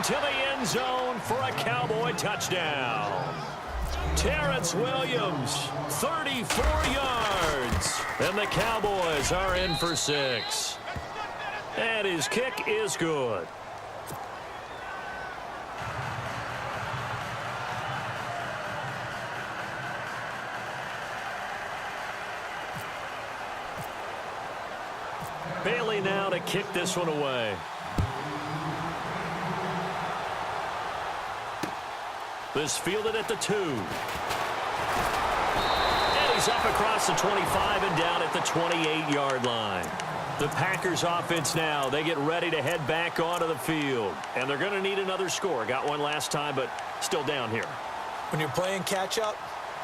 into the end zone for a Cowboy touchdown. Terrence Williams, 34 yards. And the Cowboys are in for 6. And his kick is good. Bailey now to kick this one away. This fielded at the 2. And he's up across the 25 and down at the 28-yard line. The Packers offense now, they get ready to head back onto the field. And they're going to need another score. Got one last time, but still down here. When you're playing catch-up,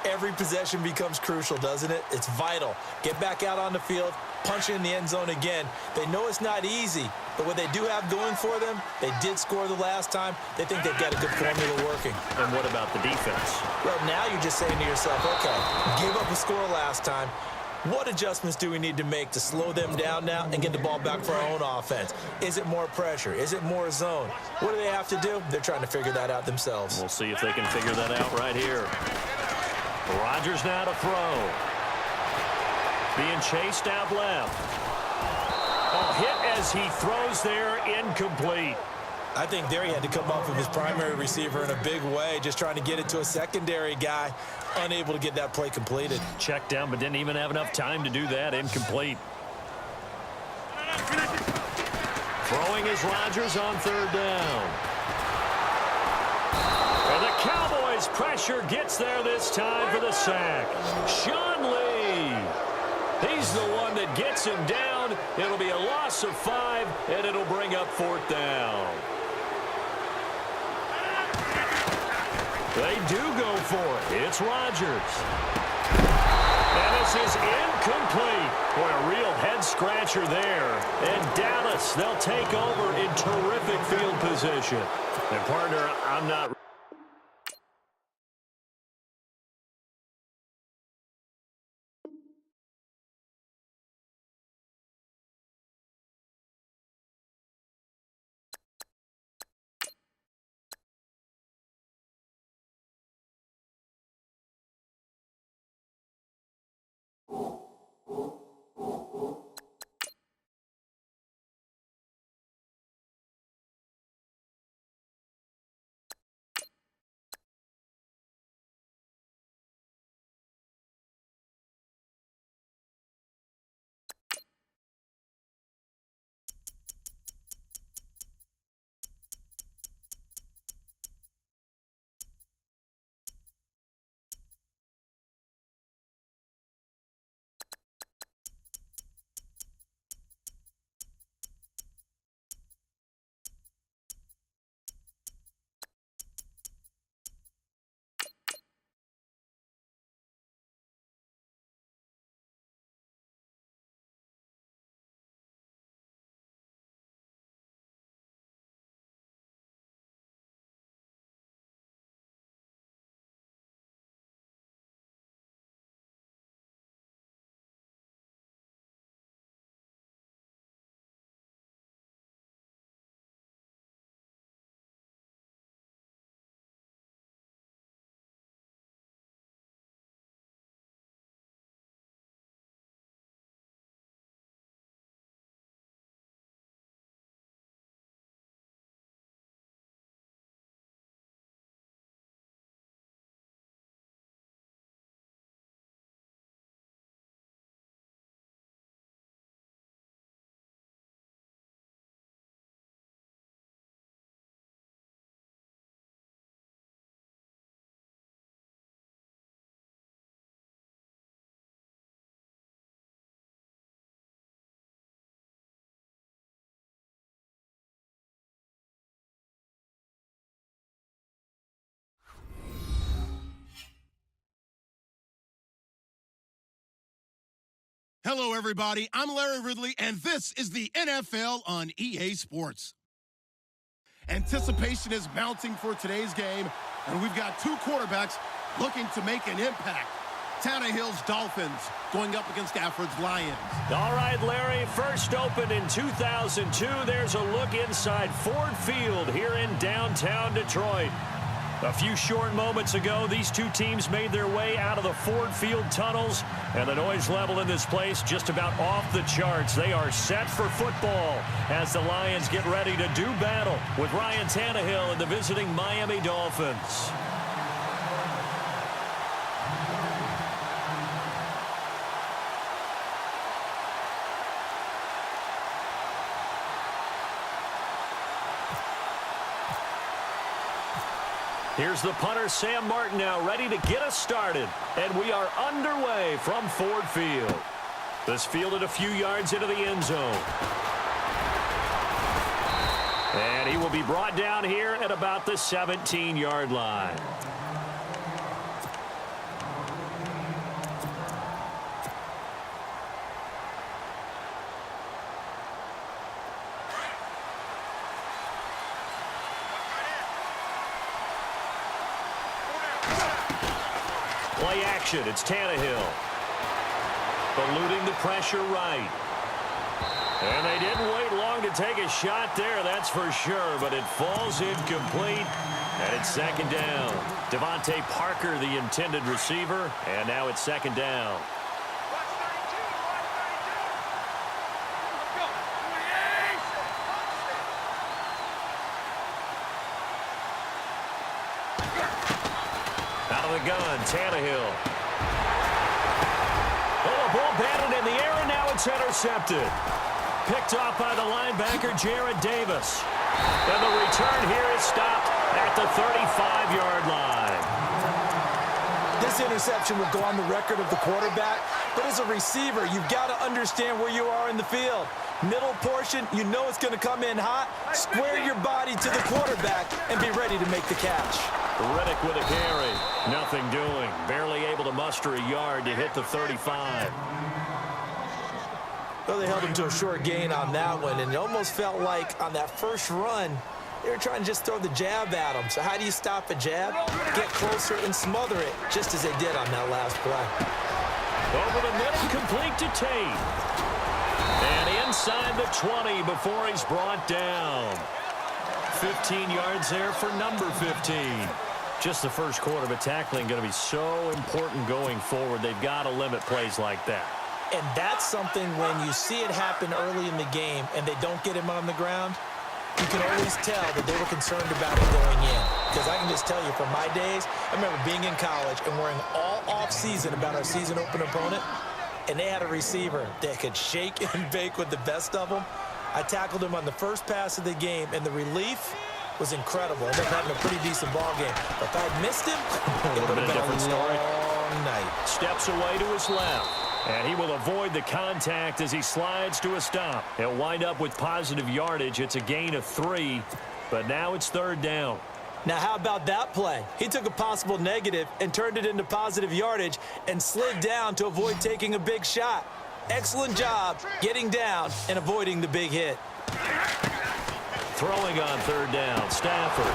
every possession becomes crucial, doesn't it? It's vital. Get back out on the field, punch in the end zone again. They know it's not easy, but what they do have going for them, they did score the last time. They think they've got a good formula working. And what about the defense? Well, now you're just saying to yourself, okay, give up a score last time. What adjustments do we need to make to slow them down now and get the ball back for our own offense? Is it more pressure? Is it more zone? What do they have to do? They're trying to figure that out themselves. We'll see if they can figure that out right here. Rodgers now to throw. Being chased out left. A hit as he throws there, incomplete. I think there he had to come off of his primary receiver in a big way, just trying to get it to a secondary guy, unable to get that play completed. Checked down, but didn't even have enough time to do that. Incomplete. Throwing is Rodgers on 3rd down. And the Cowboys' pressure gets there this time for the sack. Sean Lee. He's the one that gets him down. It'll be a loss of 5, and it'll bring up 4th down. They do go for it. It's Rodgers. And this is incomplete. Boy, a real head-scratcher there. And Dallas, they'll take over in terrific field position. And, partner, I'm not... Hello, everybody. I'm Larry Ridley, and this is the NFL on EA Sports. Anticipation is mounting for today's game, and we've got two quarterbacks looking to make an impact. Tannehill's Dolphins going up against Stafford's Lions. All right, Larry, first opened in 2002. There's a look inside Ford Field here in downtown Detroit. A few short moments ago, these two teams made their way out of the Ford Field tunnels, and the noise level in this place just about off the charts. They are set for football as the Lions get ready to do battle with Ryan Tannehill and the visiting Miami Dolphins. Here's the punter, Sam Martin, now ready to get us started. And we are underway from Ford Field. This fielded a few yards into the end zone. And he will be brought down here at about the 17-yard line. Play action, it's Tannehill. Eluding the pressure right. And they didn't wait long to take a shot there, that's for sure, but it falls incomplete, and it's second down. Devontae Parker, the intended receiver, and now it's second down. Out of the gun, Tannehill. Oh, a ball batted in the air, and now it's intercepted. Picked off by the linebacker, Jared Davis. And the return here is stopped at the 35-yard line. This interception will go on the record of the quarterback, but as a receiver, you've got to understand where you are in the field. Middle portion, you know it's going to come in hot. Square your body to the quarterback and be ready to make the catch. Riddick with a carry. Nothing doing. Barely able to muster a yard to hit the 35. Well, they held him to a short gain on that one, and it almost felt like on that first run, they were trying to just throw the jab at him. So how do you stop a jab? Get closer and smother it, just as they did on that last play. Over the middle, complete to Tate. And inside the 20 before he's brought down. 15 yards there for number 15. Just the first quarter, but tackling going to be so important going forward. They've got to limit plays like that. And that's something when you see it happen early in the game and they don't get him on the ground, you can always tell that they were concerned about it going in. Because I can just tell you from my days, I remember being in college and worrying all off-season about our season open opponent, and they had a receiver that could shake and bake with the best of them. I tackled him on the first pass of the game, and the relief was incredible. I ended up having a pretty decent ball game. But if I'd missed him, it would have been a different story. Long night. Steps away to his left. And he will avoid the contact as he slides to a stop. He'll wind up with positive yardage. It's a gain of 3, but now it's third down. Now, how about that play? He took a possible negative and turned it into positive yardage and slid down to avoid taking a big shot. Excellent job getting down and avoiding the big hit. Throwing on third down, Stafford.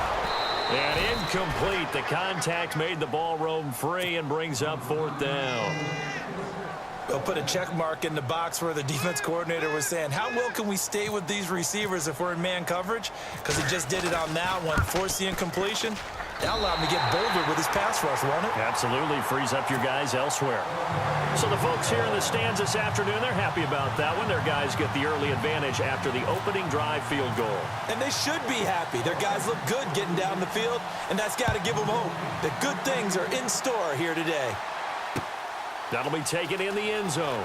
And incomplete. The contact made the ball roam free and brings up fourth down. They'll put a check mark in the box where the defense coordinator was saying, how well can we stay with these receivers if we're in man coverage? Because he just did it on that one, forced the incompletion. That allowed him to get bolder with his pass rush, won't it? Absolutely. Frees up your guys elsewhere. So the folks here in the stands this afternoon, they're happy about that one. Their guys get the early advantage after the opening drive field goal. And they should be happy. Their guys look good getting down the field, and that's got to give them hope that good things are in store here today. That'll be taken in the end zone.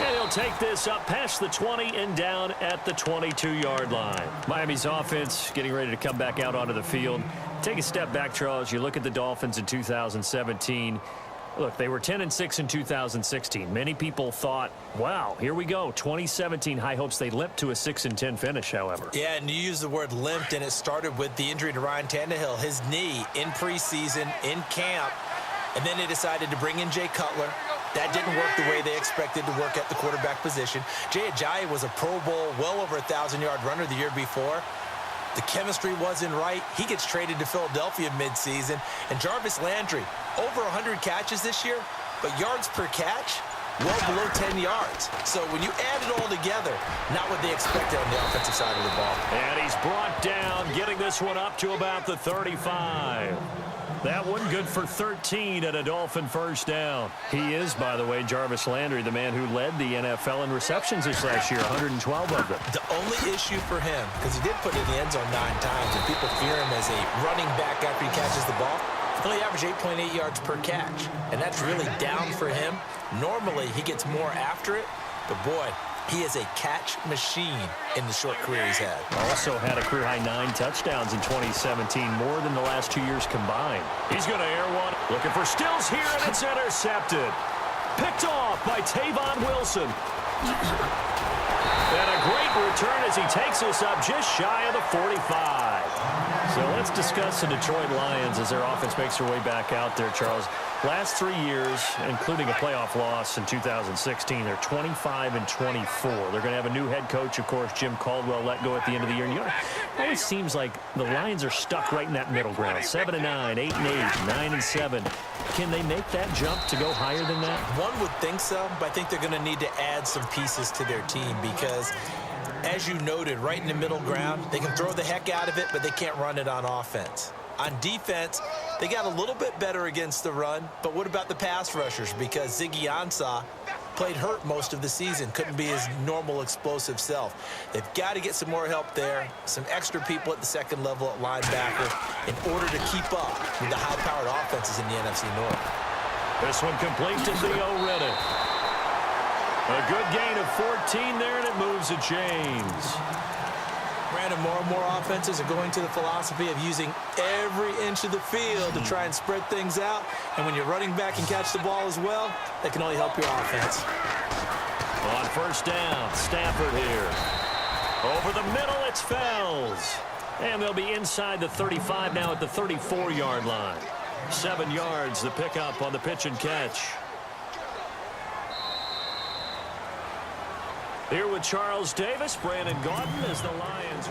And he'll take this up past the 20 and down at the 22-yard line. Miami's offense getting ready to come back out onto the field. Take a step back, Charles. You look at the Dolphins in 2017. Look, they were 10-6 in 2016. Many people thought, wow, here we go. 2017 high hopes. They limped to a 6-10 finish, however. Yeah, and you use the word limped, and it started with the injury to Ryan Tannehill, his knee in preseason, in camp, and then they decided to bring in Jay Cutler. That didn't work the way they expected to work at the quarterback position. Jay Ajayi was a Pro Bowl, well over 1,000-yard runner the year before. The chemistry wasn't right. He gets traded to Philadelphia midseason. And Jarvis Landry, over 100 catches this year, but yards per catch, well below 10 yards. So when you add it all together, not what they expected on the offensive side of the ball. And he's brought down, getting this one up to about the 35. That one good for 13 at a Dolphin first down. He is, by the way, Jarvis Landry, the man who led the NFL in receptions this last year, 112 of them. The only issue for him, because he did put it in the end zone 9 times, and people fear him as a running back after he catches the ball, he only averaged 8.8 yards per catch, and that's really down for him. Normally, he gets more after it, but boy, he is a catch machine in the short career he's had. Also had a career-high 9 touchdowns in 2017, more than the last 2 years combined. He's going to air one. Looking for Stills here, and it's intercepted. Picked off by Tavon Wilson. And a great return as he takes us up just shy of the 45. So let's discuss the Detroit Lions as their offense makes their way back out there, Charles. Last 3 years, including a playoff loss in 2016, they're 25-24. They're going to have a new head coach, of course, Jim Caldwell, let go at the end of the year. And it always seems like the Lions are stuck right in that middle ground. 7-9, 8-8, 9-7. Can they make that jump to go higher than that? One would think so, but I think they're going to need to add some pieces to their team because, as you noted, right in the middle ground, they can throw the heck out of it, but they can't run it on offense. On defense, they got a little bit better against the run, but what about the pass rushers? Because Ziggy Ansah played hurt most of the season, couldn't be his normal explosive self. They've got to get some more help there, some extra people at the second level at linebacker in order to keep up with the high-powered offenses in the NFC North. This one complete to Theo Riddick. A good gain of 14 there, and it moves to James. Brandon, more and more offenses are going to the philosophy of using every inch of the field to try and spread things out. And when you're running back and catch the ball as well, that can only help your offense. On first down, Stafford here. Over the middle, it's Fells. And they'll be inside the 35 now at the 34-yard line. 7 yards, the pickup on the pitch and catch. Here with Charles Davis, Brandon Gaudin as the Lions.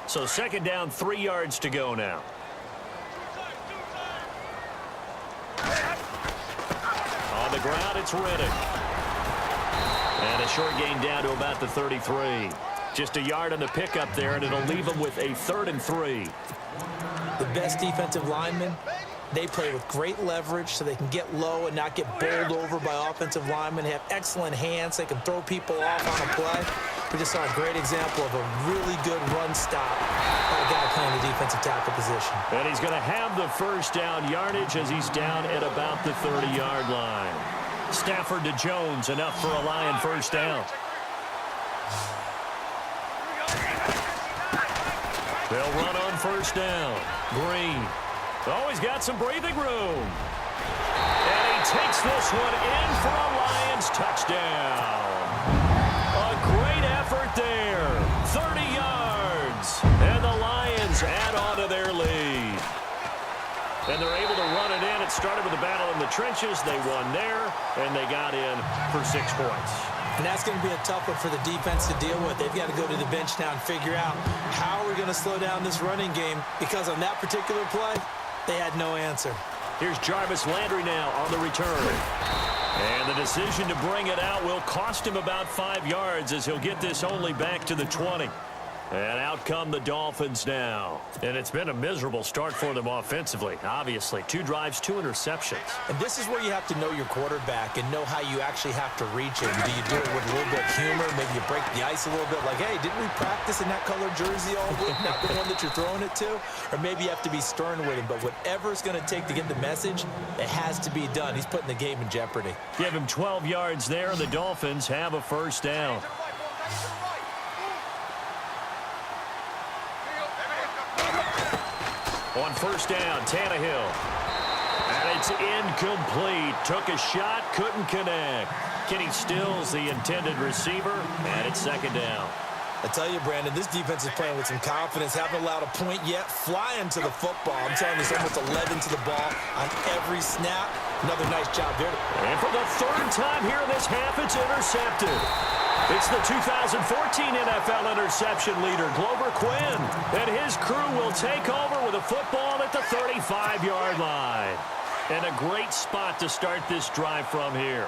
So second down, 3 yards to go now. On the ground, it's Riddick. And a short gain down to about the 33. Just a yard on the pickup there, and it'll leave them with a 3rd and 3. The best defensive linemen, they play with great leverage so they can get low and not get bowled over by offensive linemen. They have excellent hands. They can throw people off on a play. We just saw a great example of a really good run stop by a guy playing the defensive tackle position. And he's going to have the first down yardage as he's down at about the 30-yard line. Stafford to Jones, enough for a Lion first down. They'll run on first down. Green. Oh, he's got some breathing room. And he takes this one in for a Lions touchdown. A great effort there. 30 yards. And the Lions add on to their lead. And they're able to run it in. It started with a battle in the trenches. They won there, and they got in for 6 points. And that's going to be a tough one for the defense to deal with. They've got to go to the bench now and figure out how we're going to slow down this running game, because on that particular play, they had no answer. Here's Jarvis Landry now on the return. And the decision to bring it out will cost him about 5 yards as he'll get this only back to the 20. And out come the Dolphins now. And it's been a miserable start for them offensively, obviously. 2 drives, 2 interceptions. And this is where you have to know your quarterback and know how you actually have to reach him. Do you do it with a little bit of humor? Maybe you break the ice a little bit, like, hey, didn't we practice in that colored jersey all week? Not the one that you're throwing it to? Or maybe you have to be stern with him. But whatever it's going to take to get the message, it has to be done. He's putting the game in jeopardy. Give him 12 yards there, and the Dolphins have a first down. On first down, Tannehill. And it's incomplete. Took a shot, couldn't connect. Kenny Stills, the intended receiver, and it's second down. I tell you, Brandon, this defense is playing with some confidence. Haven't allowed a point yet. Flying to the football. I'm telling you, it's almost 11 to the ball on every snap. Another nice job there. And for the third time here in this half, it's intercepted. It's the 2014 NFL interception leader, Glover Quinn. And his crew will take over with a football at the 35-yard line. And a great spot to start this drive from here.